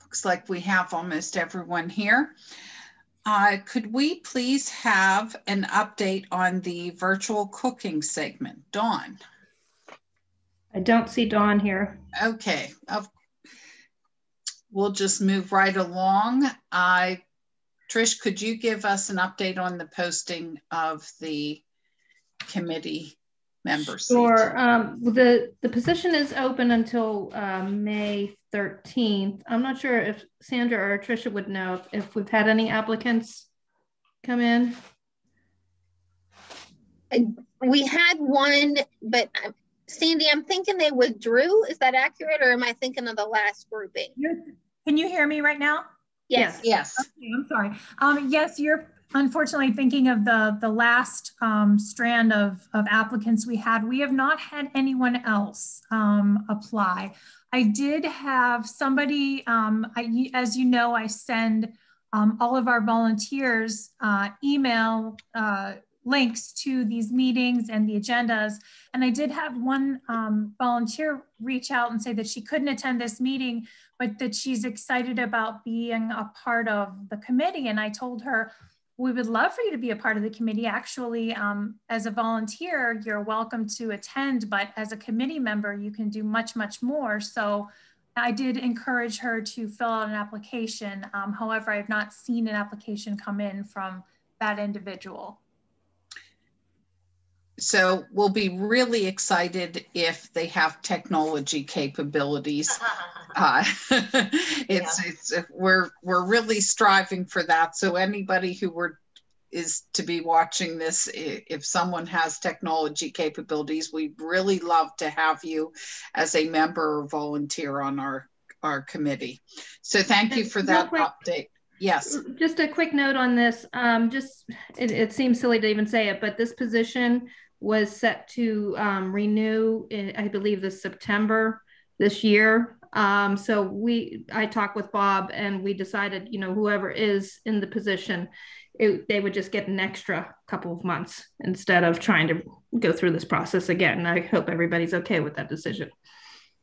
Looks like we have almost everyone here. Could we please have an update on the virtual cooking segment? Dawn. I don't see Dawn here. Okay. We'll just move right along. Trish, could you give us an update on the posting of the committee members? Sure. The position is open until May 13th. I'm not sure if Sandra or Tricia would know if we've had any applicants come in. We had one, but Sandy, I'm thinking they withdrew. Is that accurate, or am I thinking of the last grouping? Can you hear me right now? Yes. Yes. Okay, I'm sorry. Yes, you're unfortunately thinking of the last strand of applicants we had. We have not had anyone else apply. I did have somebody, as you know, I send all of our volunteers email links to these meetings and the agendas. And I did have one volunteer reach out and say that she couldn't attend this meeting, but that she's excited about being a part of the committee. And I told her, we would love for you to be a part of the committee. Actually, as a volunteer, you're welcome to attend, but as a committee member, you can do much, much more. So I did encourage her to fill out an application. However, I have not seen an application come in from that individual. So we'll be really excited if they have technology capabilities. We're really striving for that. So anybody who is to be watching this, if someone has technology capabilities, we'd really love to have you as a member or volunteer on our committee. So thank you for that update. Yes. Just a quick note on this. It seems silly to even say it, but this position was set to renew in, I believe, this September this year. So I talked with Bob and we decided, whoever is in the position, they would just get an extra couple of months instead of trying to go through this process again. I hope everybody's okay with that decision.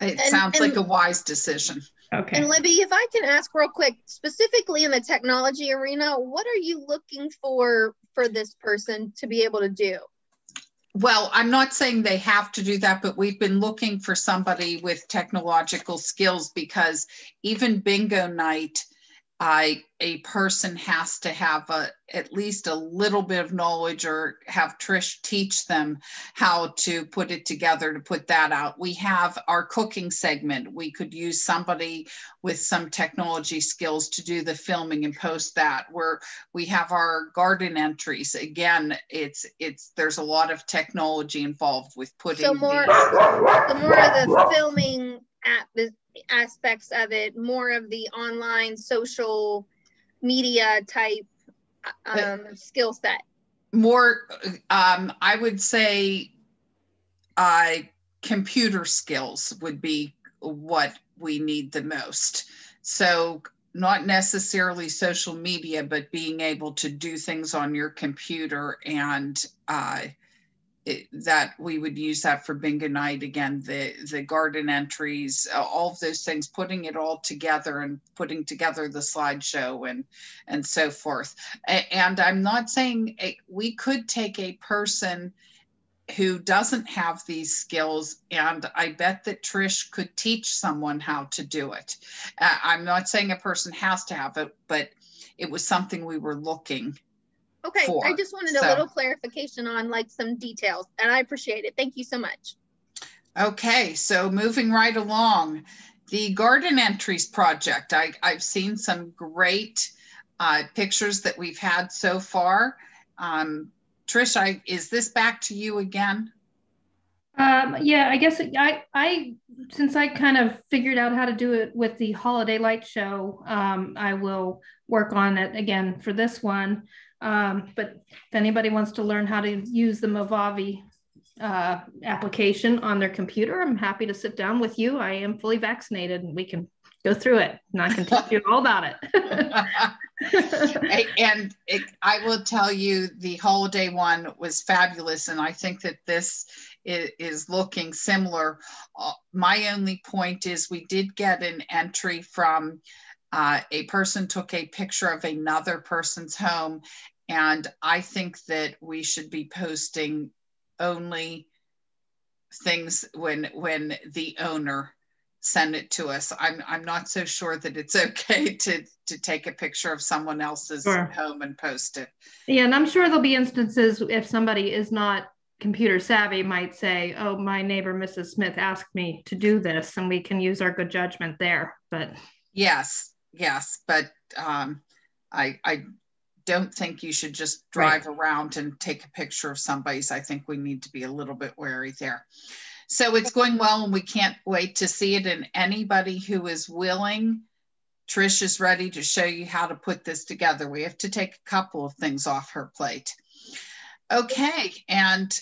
It sounds like a wise decision. Okay. And Libby, if I can ask real quick, specifically in the technology arena, what are you looking for this person to be able to do? Well, I'm not saying they have to do that, but we've been looking for somebody with technological skills, because even bingo night, a person has to have at least a little bit of knowledge, or have Trish teach them how to put it together to put that out. We have our cooking segment. We could use somebody with some technology skills to do the filming and post that. We have our garden entries. Again, there's a lot of technology involved with putting. So more of the filming aspects of it, more of the online social media type skill set. More, I would say computer skills would be what we need the most. So not necessarily social media, but being able to do things on your computer, and that we would use that for bingo night. Again, the garden entries, all of those things, putting it all together and putting together the slideshow and so forth. And I'm not saying we could take a person who doesn't have these skills, and I bet that Trish could teach someone how to do it. I'm not saying a person has to have it, but it was something we were looking. Okay, I just wanted a little clarification on some details, and I appreciate it. Thank you so much. Okay, so moving right along, the garden entries project. I've seen some great pictures that we've had so far. Trish, is this back to you again? Yeah, I guess since I kind of figured out how to do it with the Holiday Light Show, I will work on it again for this one. But if anybody wants to learn how to use the Movavi application on their computer, I'm happy to sit down with you. I am fully vaccinated and we can go through it, and I can teach you all about it. I will tell you, the holiday one was fabulous. And I think that this is looking similar. My only point is we did get an entry from a person took a picture of another person's home, and I think that we should be posting only things when the owner send it to us. I'm not so sure that it's okay to take a picture of someone else's home and post it. Yeah, and I'm sure there'll be instances if somebody is not computer savvy might say, oh, my neighbor Mrs. Smith asked me to do this, and we can use our good judgment there. But yes, but I don't think you should just drive around and take a picture of somebody's. I think we need to be a little bit wary there. So it's going well, and we can't wait to see it. And anybody who is willing, Trish is ready to show you how to put this together. We have to take a couple of things off her plate. Okay, and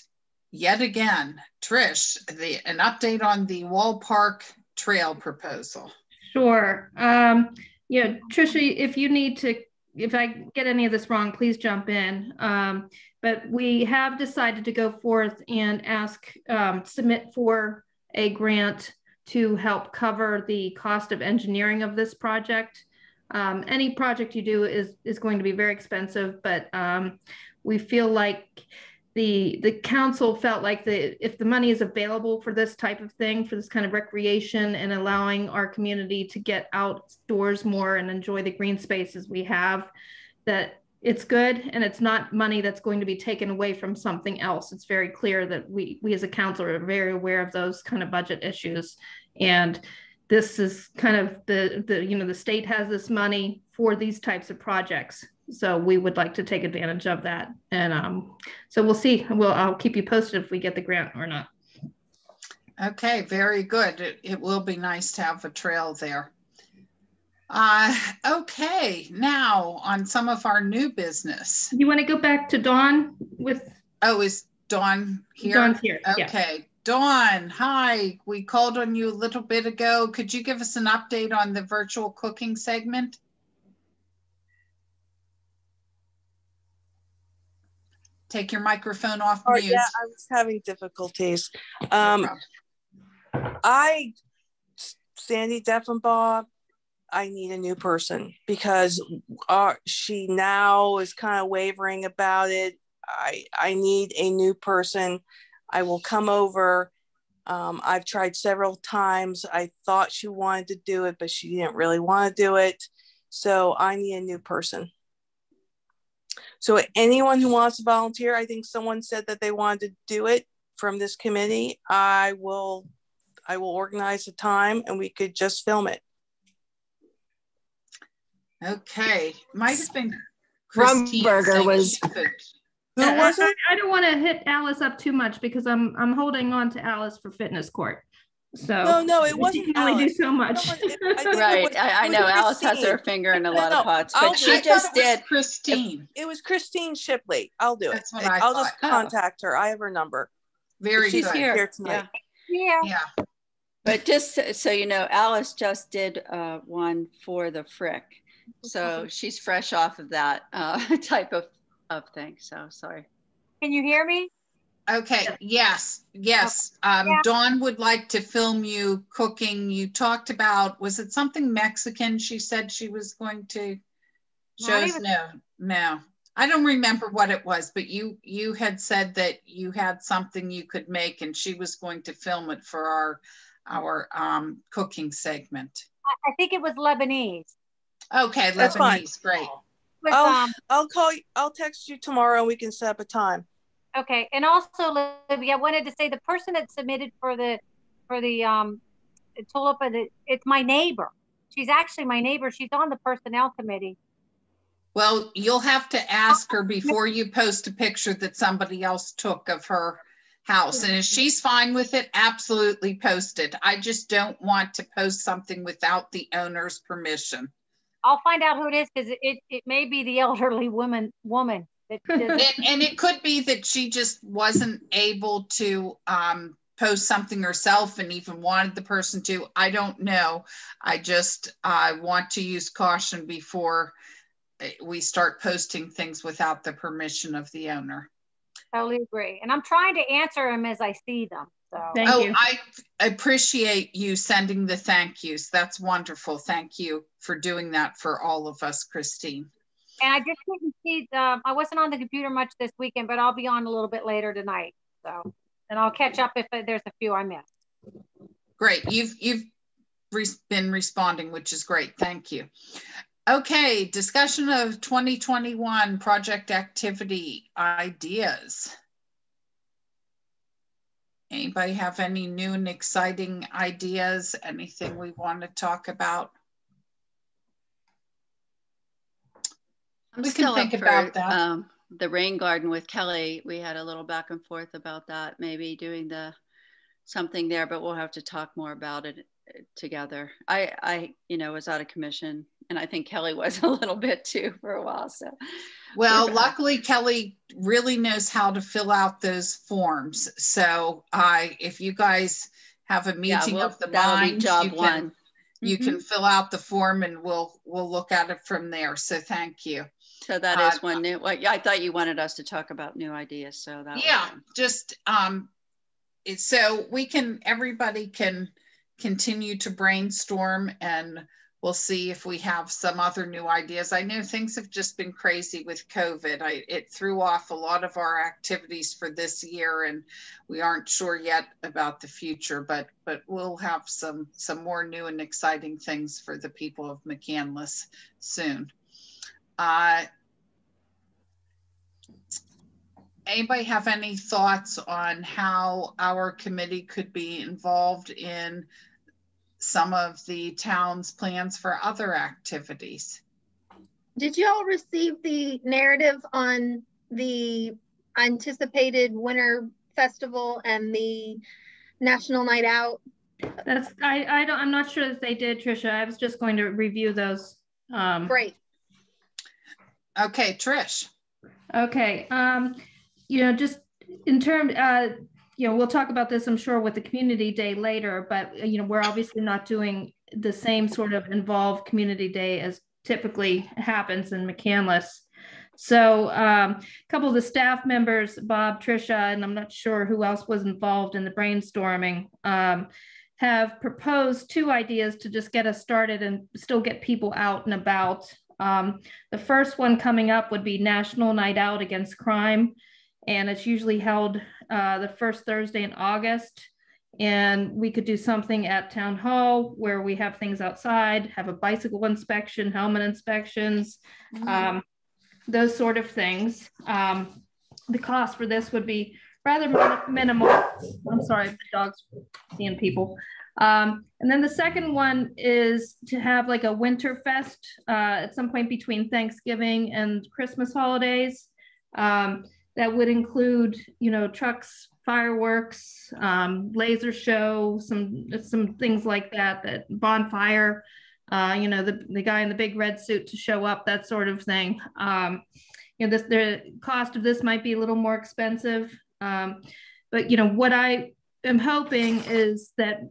yet again, Trish, an update on the Wall Park Trail proposal. Sure. Yeah, Tricia, if you need to, if I get any of this wrong, please jump in. But we have decided to go forth and submit for a grant to help cover the cost of engineering of this project. Any project you do is going to be very expensive, but we feel like the council felt like if the money is available for this type of thing, for this kind of recreation and allowing our community to get outdoors more and enjoy the green spaces we have, that it's good, and it's not money that's going to be taken away from something else. It's very clear that we as a council are very aware of those kind of budget issues. And this is kind of the state has this money for these types of projects. So we would like to take advantage of that. And so we'll see. I'll keep you posted if we get the grant or not. Okay, very good. It will be nice to have a trail there. Okay, now on some of our new business. You want to go back to Dawn with? Oh, is Dawn here? Dawn's here. Okay, yeah. Dawn, hi. We called on you a little bit ago. Could you give us an update on the virtual cooking segment? Take your microphone off mute. Yeah, I was having difficulties. Sandy Deffenbaugh, I need a new person because she now is kind of wavering about it. I need a new person. I will come over. I've tried several times. I thought she wanted to do it, but she didn't really want to do it. So I need a new person. So anyone who wants to volunteer, I think someone said that they wanted to do it from this committee. I will organize a time and we could just film it. Okay, might have been Christine. Rumberger was. Who was it? I don't want to hit Alice up too much because I'm holding on to Alice for fitness court. So no, it wasn't. She can only do so much. Right, I know Alice has her finger in a lot of pots, but she just did. Christine. It was Christine Shipley. I'll do it. That's what I'll just contact her. I have her number. Very She's good. here tonight. Yeah. But just so you know, Alice just did one for the Frick. So she's fresh off of that type of thing. So sorry. Can you hear me? Okay. Yes. Dawn would like to film you cooking. You talked about, was it something Mexican? She said she was going to show us. No. I don't remember what it was, but you had said that you had something you could make, and she was going to film it for our cooking segment. I think it was Lebanese. Okay, that's Lebanese, fine. Great. I'll call you. I'll text you tomorrow and we can set up a time. Okay. And also, Libby, I wanted to say the person that submitted for the tulip, it's my neighbor. She's actually my neighbor. She's on the personnel committee. Well, you'll have to ask her before you post a picture that somebody else took of her house. And if she's fine with it, absolutely post it. I just don't want to post something without the owner's permission. I'll find out who it is, because it may be the elderly woman. And it could be that she just wasn't able to post something herself and even wanted the person to. I don't know. I just want to use caution before we start posting things without the permission of the owner. totally agree. And I'm trying to answer them as I see them. So. Thank you. I appreciate you sending the thank yous. That's wonderful. Thank you for doing that for all of us, Christine. And I just couldn't see I wasn't on the computer much this weekend, but I'll be on a little bit later tonight. So, and I'll catch up if there's a few I missed. Great. You've been responding, which is great. Thank you. Okay, discussion of 2021 project activity ideas. Anybody have any new and exciting ideas? Anything we want to talk about? We can think about that. The rain garden with Kelly. We had a little back and forth about that, maybe doing something there, but we'll have to talk more about it together. I was out of commission, and I think Kelly was a little bit too for a while. So, well, luckily Kelly really knows how to fill out those forms. So if you guys have a meeting of the mind, you can fill out the form, and we'll look at it from there. So thank you. So that is one new. Well, I thought you wanted us to talk about new ideas. So that just so everybody can continue to brainstorm, and we'll see if we have some other new ideas. I know things have just been crazy with COVID. It threw off a lot of our activities for this year, and we aren't sure yet about the future, but we'll have some more new and exciting things for the people of McCandless soon. Anybody have any thoughts on how our committee could be involved in some of the town's plans for other activities? Did you all receive the narrative on the anticipated winter festival and the National Night Out? I'm not sure that they did, Trisha. I was just going to review those. Great. Okay, Trish. Okay. Just in terms, we'll talk about this, I'm sure, with the community day later, but, we're obviously not doing the same sort of involved community day as typically happens in McCandless. So a couple of the staff members, Bob, Trisha, and I'm not sure who else was involved in the brainstorming, have proposed 2 ideas to just get us started and still get people out and about. The first one coming up would be National Night Out Against Crime. And it's usually held the first Thursday in August. And we could do something at Town Hall where we have things outside, have a bicycle inspection, helmet inspections, those sort of things. The cost for this would be rather minimal. I'm sorry, the dog's seeing people. And then the second one is to have like a winter fest at some point between Thanksgiving and Christmas holidays. That would include, trucks, fireworks, laser show, some things like that bonfire, the guy in the big red suit to show up, that sort of thing. The cost of this might be a little more expensive, but what I am hoping is that,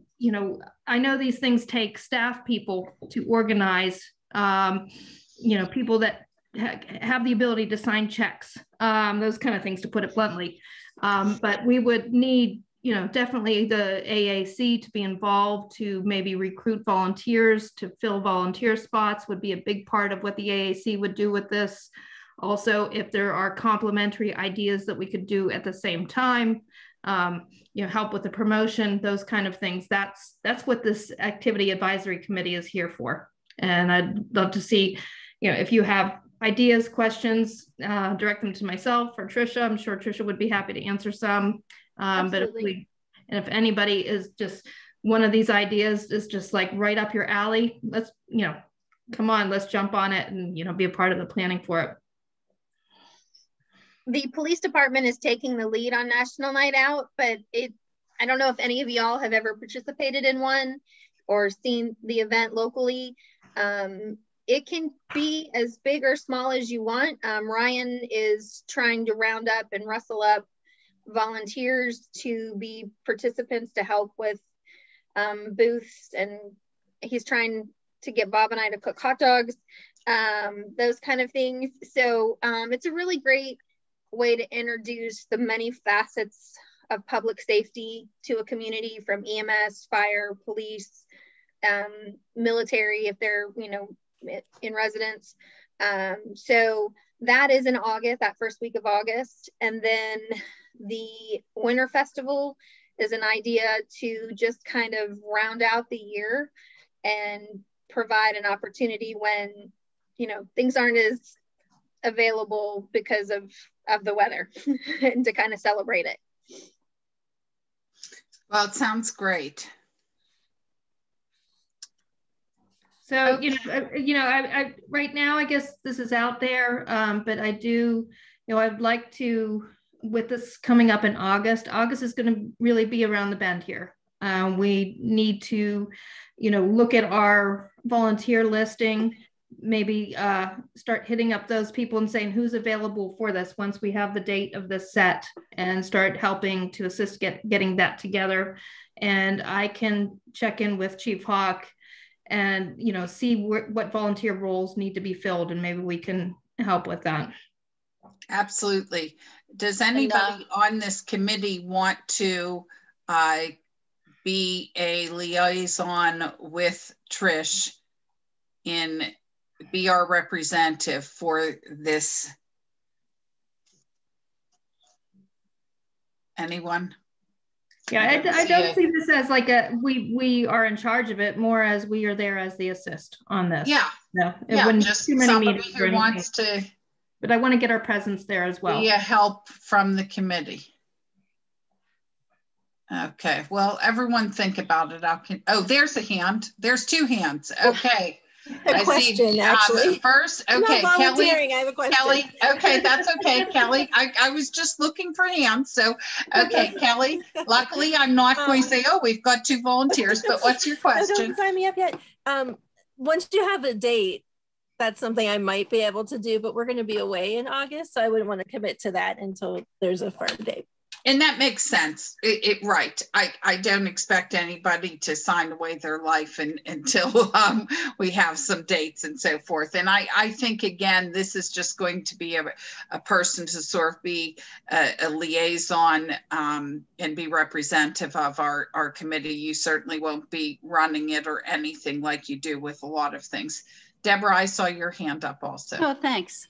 I know these things take staff people to organize, people that have the ability to sign checks, those kind of things, to put it bluntly. But we would need, definitely the AAC to be involved, to maybe recruit volunteers to fill volunteer spots would be a big part of what the AAC would do with this. Also, if there are complementary ideas that we could do at the same time, help with the promotion, those kind of things. That's what this activity advisory committee is here for. And I'd love to see, if you have ideas, questions, direct them to myself or Trisha. I'm sure Trisha would be happy to answer some. But if anybody is just, one of these ideas is just like right up your alley, let's, come on, let's jump on it and, be a part of the planning for it. The police department is taking the lead on National Night Out, but I don't know if any of y'all have ever participated in one or seen the event locally. It can be as big or small as you want. Ryan is trying to round up and rustle up volunteers to be participants to help with booths, and he's trying to get Bob and I to cook hot dogs, those kind of things. So it's a really great way to introduce the many facets of public safety to a community, from EMS, fire, police, military, if they're, you know, in residence. So that is in August, that first week of August. And then the Winter Festival is an idea to just kind of round out the year and provide an opportunity when, you know, things aren't as available because of the weather and to kind of celebrate it. Well, it sounds great. So, I right now, I guess this is out there, but I do, I'd like to, with this coming up in August is going to really be around the bend here. We need to, look at our volunteer listing, maybe start hitting up those people and saying who's available for this once we have the date of this set, and start helping to assist getting that together. And I can check in with Chief Hawk and, see what volunteer roles need to be filled, and maybe we can help with that. Absolutely. Does anybody on this committee want to be a liaison with Trish and be our representative for this? Anyone? Yeah, I don't see this as like we are in charge of it, more as we are there as the assist on this. Yeah. No, it wouldn't just too many somebody who wants to. But I want to get our presence there as well. Be a help from the committee. Okay, well, everyone think about it. Oh, there's a hand. There's two hands. Okay. A question, actually. First, okay, Kelly. I have a question. Kelly, okay, that's okay, Kelly. I was just looking for hands. So, okay, Kelly. Luckily, I'm not going to say, oh, we've got two volunteers, but what's your question? Don't sign me up yet. Once you have a date, that's something I might be able to do, but we're going to be away in August, so I wouldn't want to commit to that until there's a firm date. And that makes sense. Right. I don't expect anybody to sign away their life until we have some dates and so forth. And I think, again, this is just going to be a person to sort of be a liaison and be representative of our committee. You certainly won't be running it or anything like you do with a lot of things. Deborah, I saw your hand up also. Oh, thanks.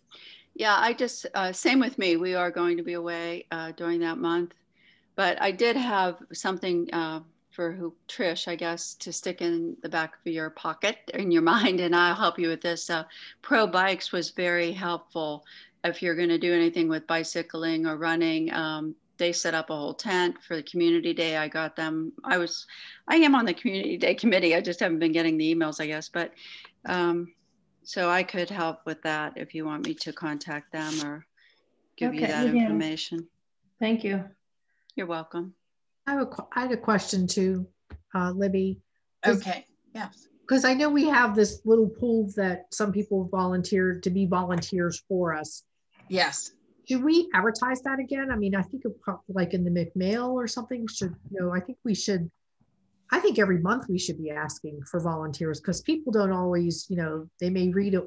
Yeah, I just, same with me. We are going to be away during that month. But I did have something for Trish, I guess, to stick in the back of your pocket, in your mind, and I'll help you with this. Pro Bikes was very helpful if you're going to do anything with bicycling or running. They set up a whole tent for the community day. I got them. I am on the community day committee. I just haven't been getting the emails, I guess. But so I could help with that if you want me to contact them or give you that information. Thank you. You're welcome. I had a question too, Libby. Okay, yes. Because I know we have this little pool that some people volunteered to be volunteers for us. Yes. Should we advertise that again? I mean, I think like in the McMail or something I think we should. I think every month we should be asking for volunteers, because people don't always, they may read it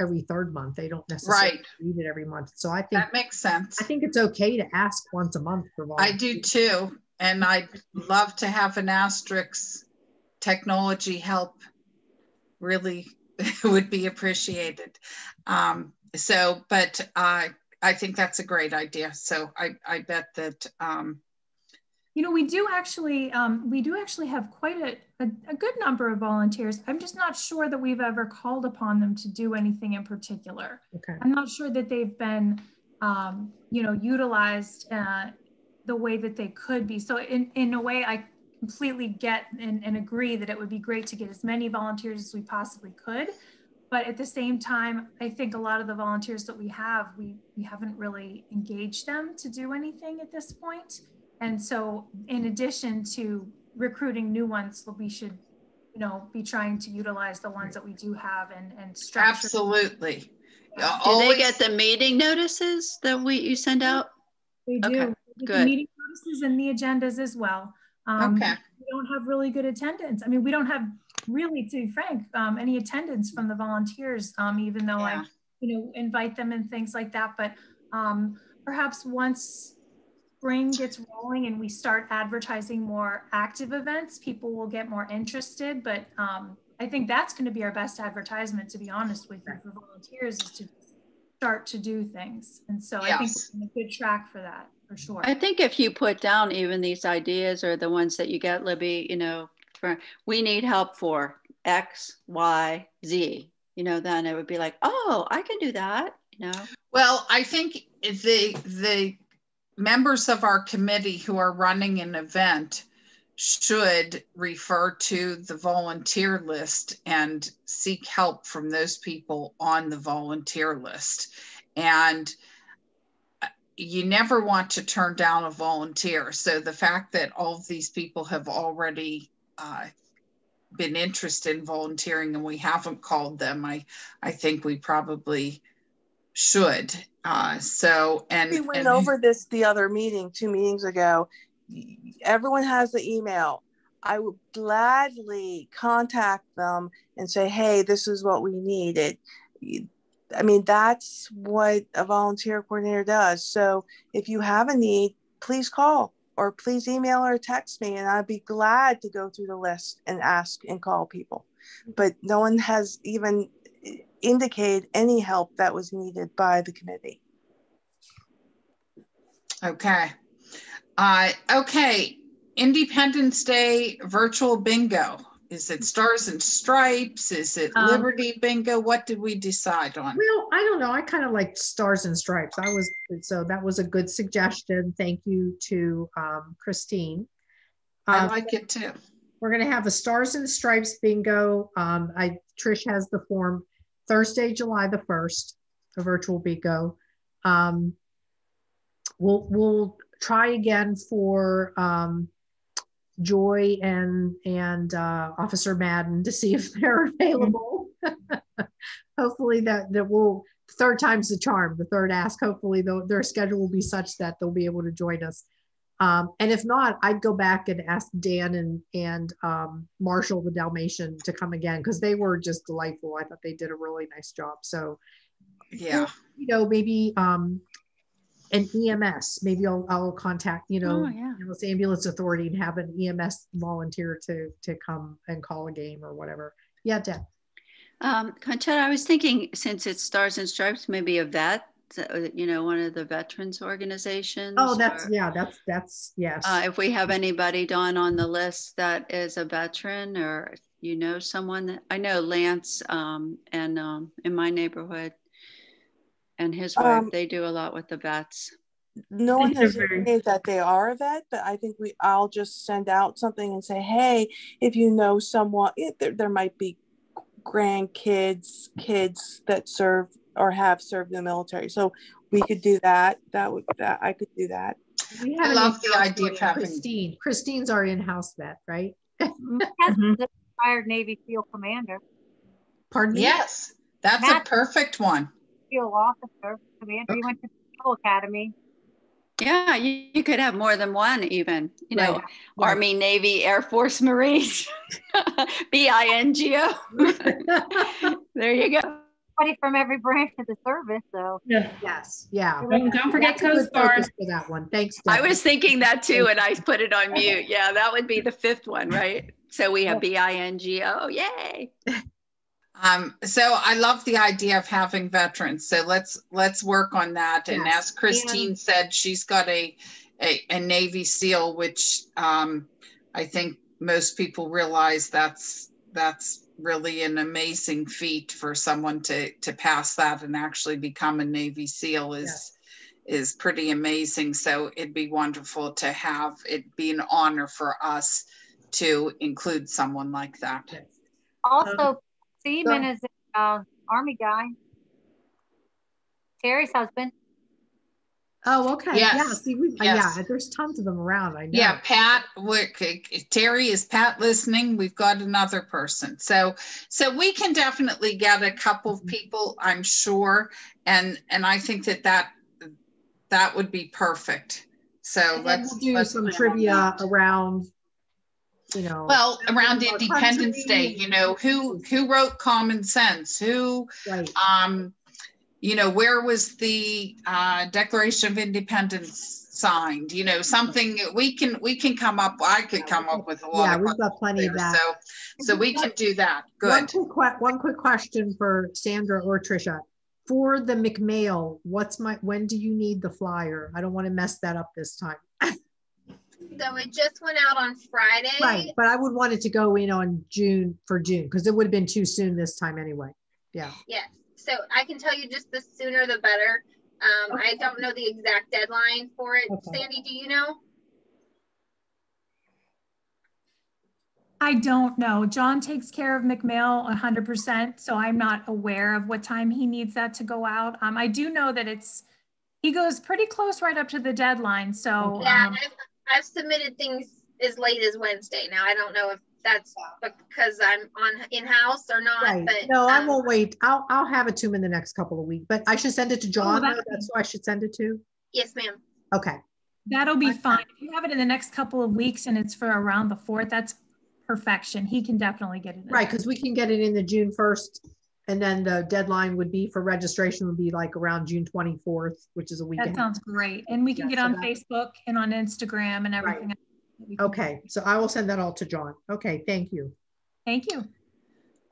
every third month. They don't necessarily read it every month. So I think that makes sense. I think it's okay to ask once a month for volunteers. I do too. And I'd love to have an asterisk technology help. Really would be appreciated. But I think that's a great idea. So I bet that, we do actually have quite a good number of volunteers. I'm just not sure that we've ever called upon them to do anything in particular. Okay. I'm not sure that they've been, utilized the way that they could be. So in a way, I completely get and agree that it would be great to get as many volunteers as we possibly could. But at the same time, I think a lot of the volunteers that we have, we haven't really engaged them to do anything at this point. And so in addition to recruiting new ones, we should, be trying to utilize the ones that we do have and structure. Absolutely. Do they get the meeting notices that you send out? They do. Okay, good. The meeting notices and the agendas as well. Okay. We don't have really good attendance. I mean, we don't have really, to be frank, any attendance from the volunteers, even though I invite them and things like that. But perhaps once spring gets rolling and we start advertising more active events, people will get more interested. But I think that's going to be our best advertisement, to be honest with you, for volunteers, is to start to do things. And so I think we're on a good track for that, for sure. I think if you put down even these ideas, or the ones that you get, Libby, you know, for we need help for X, Y, Z, you know, then it would be like, oh, I can do that, you know. Well, I think the members of our committee who are running an event should refer to the volunteer list and seek help from those people on the volunteer list. And you never want to turn down a volunteer. So the fact that all of these people have already been interested in volunteering and we haven't called them, I think we probably should. We went over this the other meeting, 2 meetings ago. Everyone has the email. I would gladly contact them and say, hey, this is what we needed. I mean, that's what a volunteer coordinator does. So if you have a need, please call or please email or text me, and I'd be glad to go through the list and ask and call people. But no one has even indicated any help that was needed by the committee. Okay. Okay. Independence Day virtual bingo. Is it Stars and Stripes? Is it Liberty Bingo? What did we decide on? Well, I don't know. I kind of like Stars and Stripes. So that was a good suggestion. Thank you to Christine. I like it too. We're going to have a Stars and Stripes bingo. Trish has the form. Thursday, July the 1st, a virtual bingo. We'll try again for Joy and Officer Madden to see if they're available. Hopefully that will, third time's the charm, the third ask. Hopefully their schedule will be such that they'll be able to join us. And if not, I'd go back and ask Dan and Marshall the Dalmatian to come again, because they were just delightful. I thought they did a really nice job. So yeah, you know, maybe an EMS, maybe I'll contact, you know, ambulance authority and have an EMS volunteer to come and call a game or whatever. Yeah, Deb. Conchetta, I was thinking, since it's Stars and Stripes, maybe a vet, you know, one of the veterans organizations. Oh, that's yes. If we have anybody, Dawn, on the list that is a veteran, or you know someone that I know, Lance, and in my neighborhood, and his wife, they do a lot with the vets. No one has indicated that they are a vet, but I think I'll just send out something and say, hey, if you know someone, there might be grandkids, kids that serve or have served in the military. So we could do that. I could do that. I love the idea of having Christine. Christine's our in-house vet, right? Retired Navy SEAL commander. Pardon me? Yes, that's a perfect one. SEAL officer, commander. He went to the SEAL Academy. Yeah, you could have more than one, even, you know, Army, Navy, Air Force, Marines, BINGO. There you go. Somebody from every branch of the service, so. Yeah. Yes, yeah. Don't forget Coast Guard. For that one. Thanks, Deb. I was thinking that too, and I put it on mute. Yeah, that would be the 5th one, right? So we have BINGO, yay. So I love the idea of having veterans. So let's work on that. And as Christine said, she's got a Navy SEAL, which I think most people realize that's really an amazing feat for someone to pass that and actually become a Navy SEAL is pretty amazing. So it'd be wonderful to have it be an honor for us to include someone like that. Also, Seaman is an Army guy. Terry's husband. Oh, okay. Yes. Yeah. See, yeah. There's tons of them around. I know. Yeah, Pat. Terry, is Pat listening? We've got another person. So we can definitely get a couple of people, I'm sure, and I think that would be perfect. So let's do some trivia around. You know, well, around Independence Day, you know, who wrote Common Sense, who, you know, where was the Declaration of Independence signed? You know, something we can come up. I could come up with a lot. Yeah, we've got plenty of that. So we can do that. Good. One quick question for Sandra or Trisha. For the McMail, when do you need the flyer? I don't want to mess that up this time. So it just went out on Friday. Right, but I would want it to go in on June, because it would have been too soon this time anyway. Yeah. Yes. So I can tell you just the sooner the better. Okay. I don't know the exact deadline for it. Okay. Sandy, do you know? I don't know. John takes care of McMail 100%, so I'm not aware of what time he needs that to go out. I do know that he goes pretty close right up to the deadline. So yeah, I've submitted things as late as Wednesday. Now I don't know if that's because I'm on in-house or not. Right. But no, I won't wait. I'll have it to him in the next couple of weeks. But I should send it to John. That's who I should send it to. Yes, ma'am. Okay. That'll be fine. If you have it in the next couple of weeks and it's for around the 4th, that's perfection. He can definitely get it in. Right, because we can get it in the June 1st, and then the deadline would be for registration would be like around June 24th, which is a weekend. That sounds great. And we can get on Facebook and on Instagram and everything. Right. Okay, so I will send that all to John. Okay, thank you. Thank you.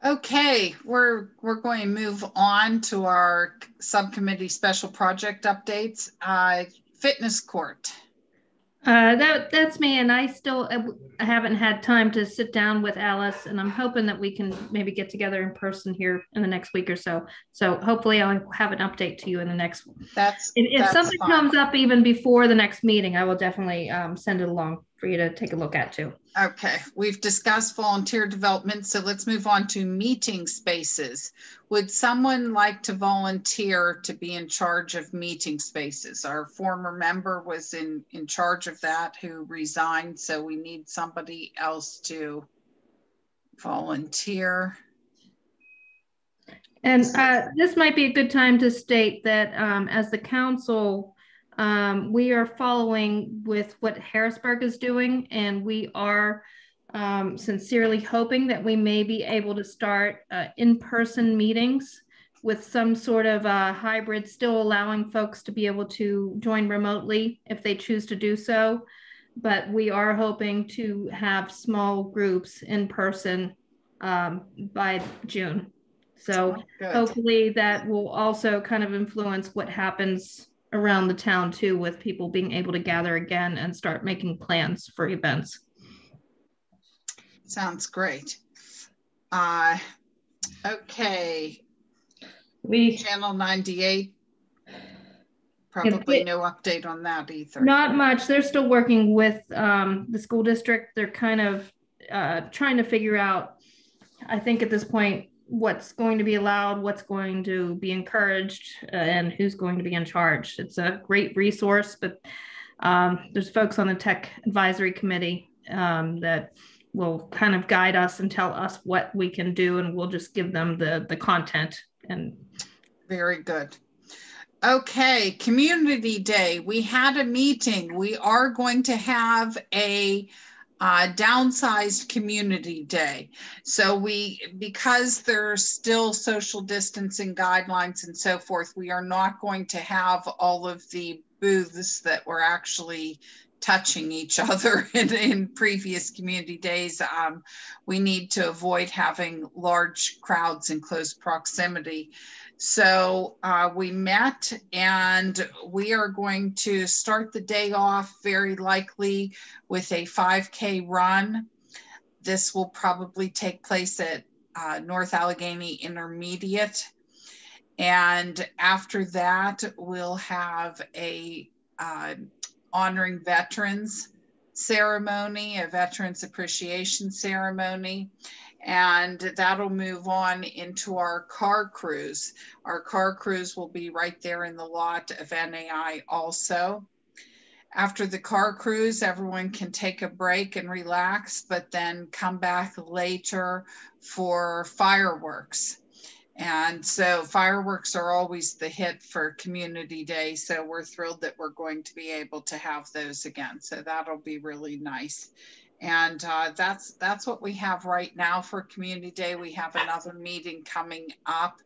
Okay, we're going to move on to our subcommittee special project updates. Fitness court. That's me, and I haven't had time to sit down with Alice, and I'm hoping that we can maybe get together in person here in the next week or so. So hopefully I'll have an update to you in the next one. If something comes up even before the next meeting, I will definitely send it along for you to take a look at too. Okay, we've discussed volunteer development, so let's move on to meeting spaces. Would someone like to volunteer to be in charge of meeting spaces? Our former member was in charge of that who resigned, so we need somebody else to volunteer. And this might be a good time to state that as the council, we are following with what Harrisburg is doing, and we are sincerely hoping that we may be able to start in-person meetings with some sort of hybrid, still allowing folks to be able to join remotely if they choose to do so. But we are hoping to have small groups in person by June. So hopefully that will also kind of influence what happens around the town too, with people being able to gather again and start making plans for events. Sounds great. Okay. Channel 98, probably no update on that either. Not much. They're still working with the school district. They're kind of trying to figure out, I think at this point, what's going to be allowed, what's going to be encouraged, and who's going to be in charge. It's a great resource, but there's folks on the tech advisory committee that will kind of guide us and tell us what we can do, and we'll just give them the content. And very good. Okay, Community Day. We had a meeting. We are going to have a downsized Community Day. So because there's still social distancing guidelines and so forth, we are not going to have all of the booths that were actually touching each other in previous community days. We need to avoid having large crowds in close proximity. So we met, and we are going to start the day off very likely with a 5K run. This will probably take place at North Allegheny Intermediate. And after that, we'll have a honoring veterans ceremony, a veterans appreciation ceremony, and that'll move on into our car cruise. Our car cruise will be right there in the lot of NAI also. After the car cruise, everyone can take a break and relax, but then come back later for fireworks. And so fireworks are always the hit for Community Day. So we're thrilled that we're going to be able to have those again. So that'll be really nice. And that's what we have right now for Community Day. We have another meeting coming up.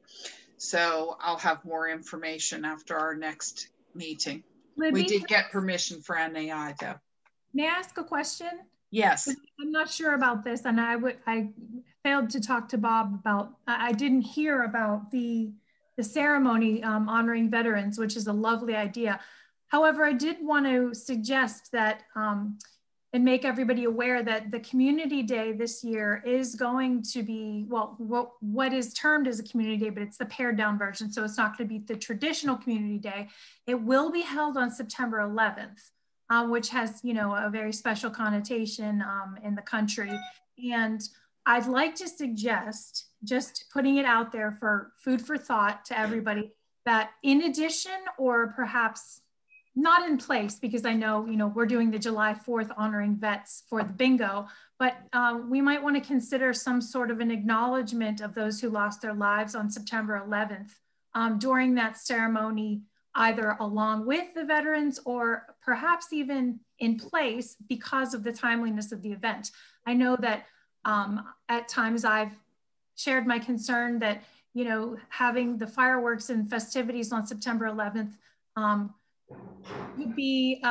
So I'll have more information after our next meeting. We did get permission for NAI though. May I ask a question? Yes. I'm not sure about this, and I failed to talk to Bob about, I didn't hear about the ceremony honoring veterans, which is a lovely idea. However, I did want to suggest that and make everybody aware that the Community Day this year is going to be, well, what is termed as a Community Day, but it's the pared down version. So it's not going to be the traditional Community Day. It will be held on September 11th. Which has, you know, a very special connotation in the country. And I'd like to suggest, just putting it out there for food for thought to everybody, that in addition, or perhaps not in place, because I know, you know, we're doing the July 4th honoring vets for the bingo, but we might want to consider some sort of an acknowledgement of those who lost their lives on September 11th during that ceremony, either along with the veterans or perhaps even in place because of the timeliness of the event. I know that at times I've shared my concern that, you know, having the fireworks and festivities on September 11th would be,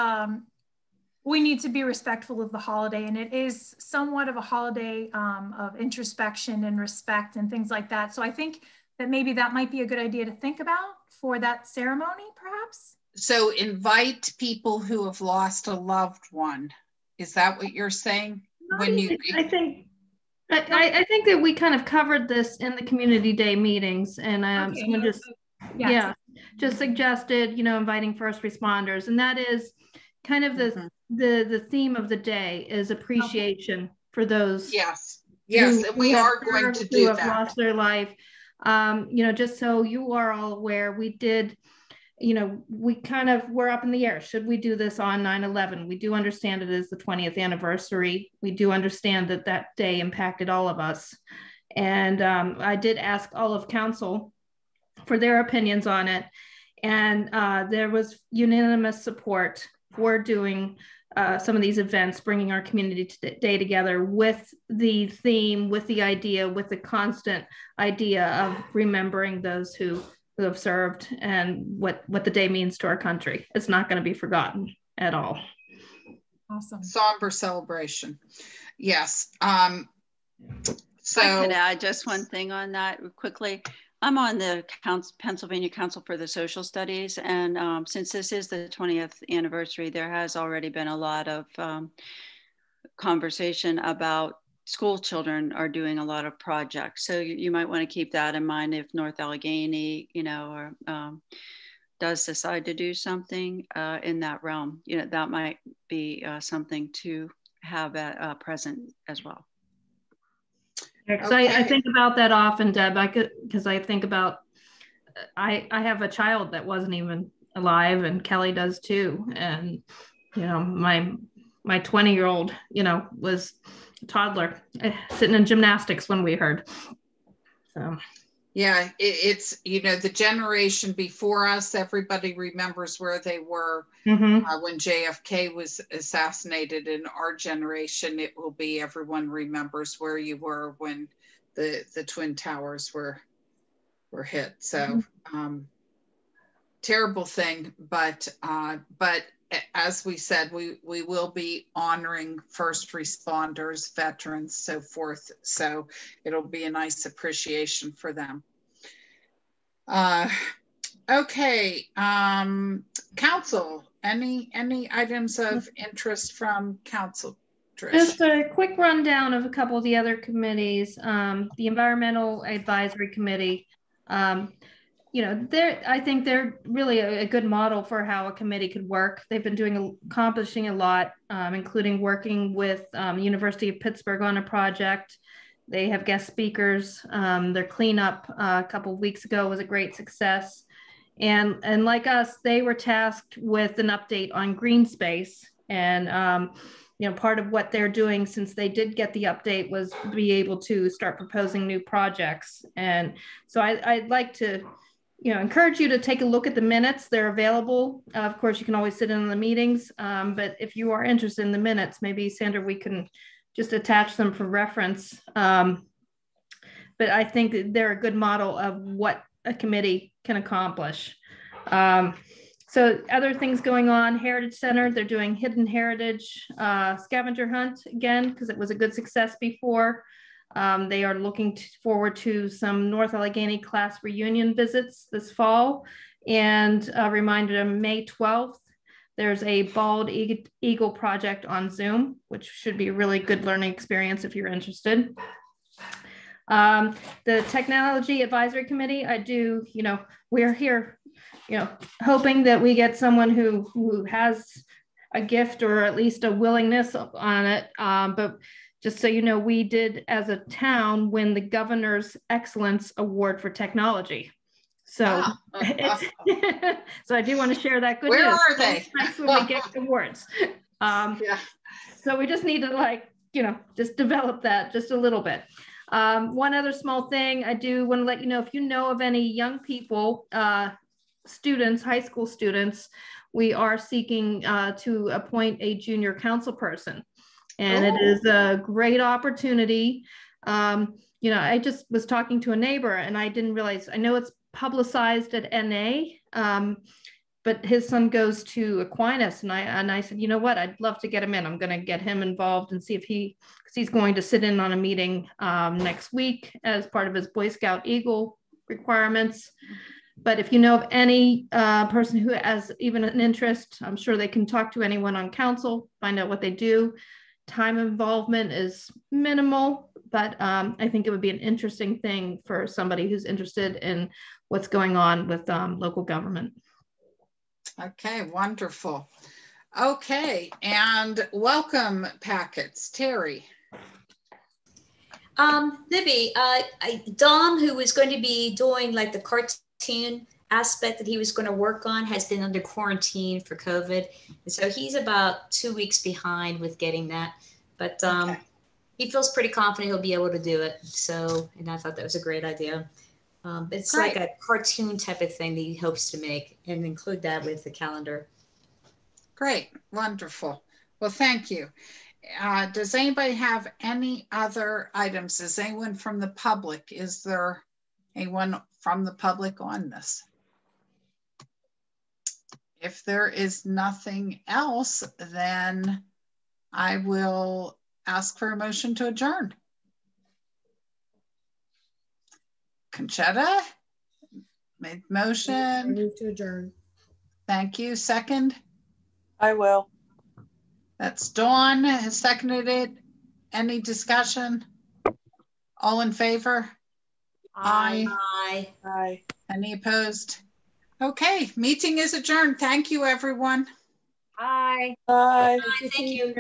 we need to be respectful of the holiday, and it is somewhat of a holiday of introspection and respect and things like that. So I think that maybe that might be a good idea to think about for that ceremony, perhaps? So invite people who have lost a loved one. Is that what you're saying? I think that we kind of covered this in the Community Day meetings, and okay. someone just, just suggested, you know, inviting first responders, and that is kind of the theme of the day is appreciation for those. Yes, and we are going to do that. Who have lost their life. You know, just so you are all aware, we did, you know, we're up in the air. Should we do this on 9/11? We do understand it is the 20th anniversary. We do understand that that day impacted all of us. And I did ask all of council for their opinions on it. And there was unanimous support for doing some of these events, bringing our community day together with the theme, with the idea, with the constant idea of remembering those who have served and what the day means to our country. It's not going to be forgotten at all. Awesome. Somber celebration. Yes. So I could add just one thing on that quickly. I'm on the Pennsylvania Council for the Social Studies, and since this is the 20th anniversary, there has already been a lot of conversation about school children are doing a lot of projects. So you might want to keep that in mind if North Allegheny, you know, or, does decide to do something in that realm. You know, that might be something to have present as well. Because I think about that often, Deb, because I think about, I have a child that wasn't even alive, and Kelly does too. And, you know, my 20-year-old, you know, was a toddler sitting in gymnastics when we heard. So. Yeah, it's, you know, the generation before us, everybody remembers where they were when JFK was assassinated. In our generation, it will be everyone remembers where you were when the Twin Towers were hit. So terrible thing, but as we said, we will be honoring first responders, veterans, so forth. So it'll be a nice appreciation for them. Okay, council, any items of interest from council? Trish? Just a quick rundown of a couple of the other committees. The Environmental Advisory Committee, you know, I think they're really a good model for how a committee could work. They've been accomplishing a lot, including working with University of Pittsburgh on a project. They have guest speakers. Their cleanup a couple of weeks ago was a great success. And like us, they were tasked with an update on green space. And you know, part of what they're doing since they did get the update was be able to start proposing new projects. And so I'd like to, you know, encourage you to take a look at the minutes. They're available. Of course, you can always sit in on the meetings, but if you are interested in the minutes, maybe Sandra, we can just attach them for reference. But I think they're a good model of what a committee can accomplish. So other things going on, Heritage Center, they're doing Hidden Heritage scavenger hunt again, because it was a good success before. They are looking forward to some North Allegheny class reunion visits this fall. And a reminder, on May 12th, there's a Bald Eagle project on Zoom, which should be a really good learning experience if you're interested. The Technology Advisory Committee, we're here, hoping that we get someone who has a gift or at least a willingness on it. But just so you know, we did as a town win the Governor's Excellence Award for Technology. So, so I do want to share that good news. Where are they? That's when we get awards. So we just need to just develop that just a little bit. One other small thing, I do want to let you know, if you know of any young people, students, high school students, we are seeking to appoint a junior council person. And It is a great opportunity. I just was talking to a neighbor and I didn't realize, I know it's publicized at NA, but his son goes to Aquinas, and I said, you know what, I'd love to get him in. I'm going to get him involved and see if because he's going to sit in on a meeting next week as part of his Boy Scout Eagle requirements. But if you know of any person who has even an interest, I'm sure they can talk to anyone on council, find out what they do. Time involvement is minimal, but I think it would be an interesting thing for somebody who's interested in what's going on with local government. Okay, wonderful. Okay, and welcome packets, Terry. Libby, Don, who was going to be doing like the cartoon aspect that he was going to work on, has been under quarantine for COVID. And so he's about 2 weeks behind with getting that. But okay. He feels pretty confident he'll be able to do it. So, and I thought that was a great idea. It's great. Like a cartoon type of thing that he hopes to make and include that with the calendar. Great. Wonderful. Well, thank you. Does anybody have any other items? Is anyone from the public? Is there anyone from the public on this? If there is nothing else, then I will ask for a motion to adjourn. Conchetta made motion. I move to adjourn. Thank you. Second? I will. That's Dawn has seconded it. Any discussion? All in favor? Aye. Aye. Aye. Any opposed? Okay, meeting is adjourned. Thank you, everyone. Bye. Bye. Thank you.